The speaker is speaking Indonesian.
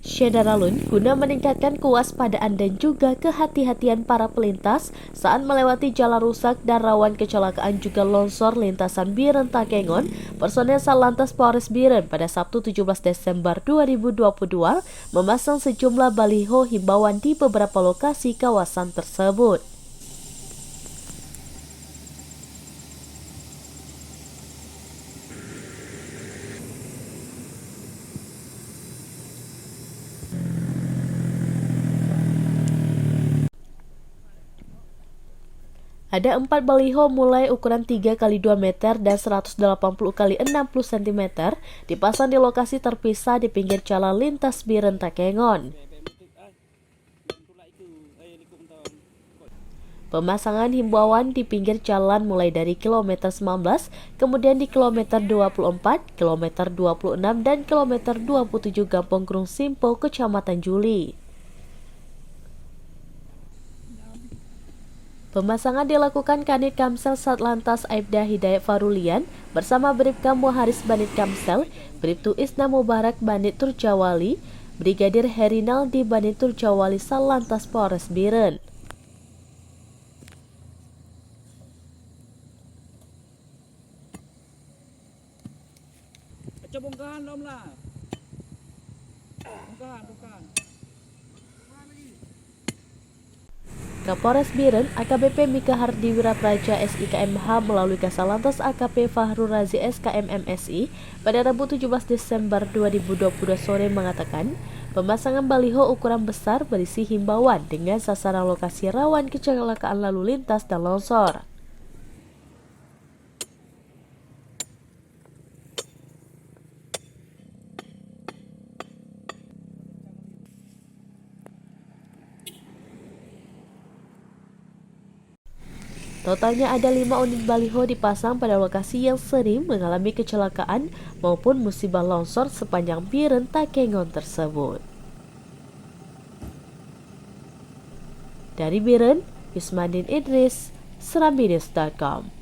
Syedaralun guna meningkatkan kewaspadaan dan juga kehati-hatian para pelintas saat melewati jalan rusak dan rawan kecelakaan juga longsor lintasan Biren Takengon, personel Satlantas Polres Biren pada Sabtu 17 Desember 2022 memasang sejumlah baliho himbauan di beberapa lokasi kawasan tersebut. Ada 4 baliho mulai ukuran 3 x 2 meter dan 180 x 60 cm dipasang di lokasi terpisah di pinggir jalan lintas Biren Takengon. Pemasangan himbauan di pinggir jalan mulai dari kilometer 19, kemudian di kilometer 24, kilometer 26, dan kilometer 27 Gampong Grung Simpo, Kecamatan Juli. Pemasangan dilakukan Kanit Kamsel Satlantas Aibda Hidayat Farulian bersama Bribka Muharis Banit Kamsel, Bribtu Isna Mubarak Banit Turjawali, Brigadir Herinaldi Banit Turjawali Satlantas Polres Biren. Coba bongkahan om lah. Bongkahan. Kapolres Biren AKBP Mika Hardi Wirapraja SIKMH melalui Kasalantas AKP Fahrul Razi SKM MSI pada Rabu 17 Desember 2022 sore mengatakan pemasangan baliho ukuran besar berisi himbauan dengan sasaran lokasi rawan kecelakaan lalu lintas dan longsor. Totalnya ada 5 unit baliho dipasang pada lokasi yang sering mengalami kecelakaan maupun musibah longsor sepanjang Biren Takengon tersebut. Dari Biren, Yusmandin Idris, serambinews.com.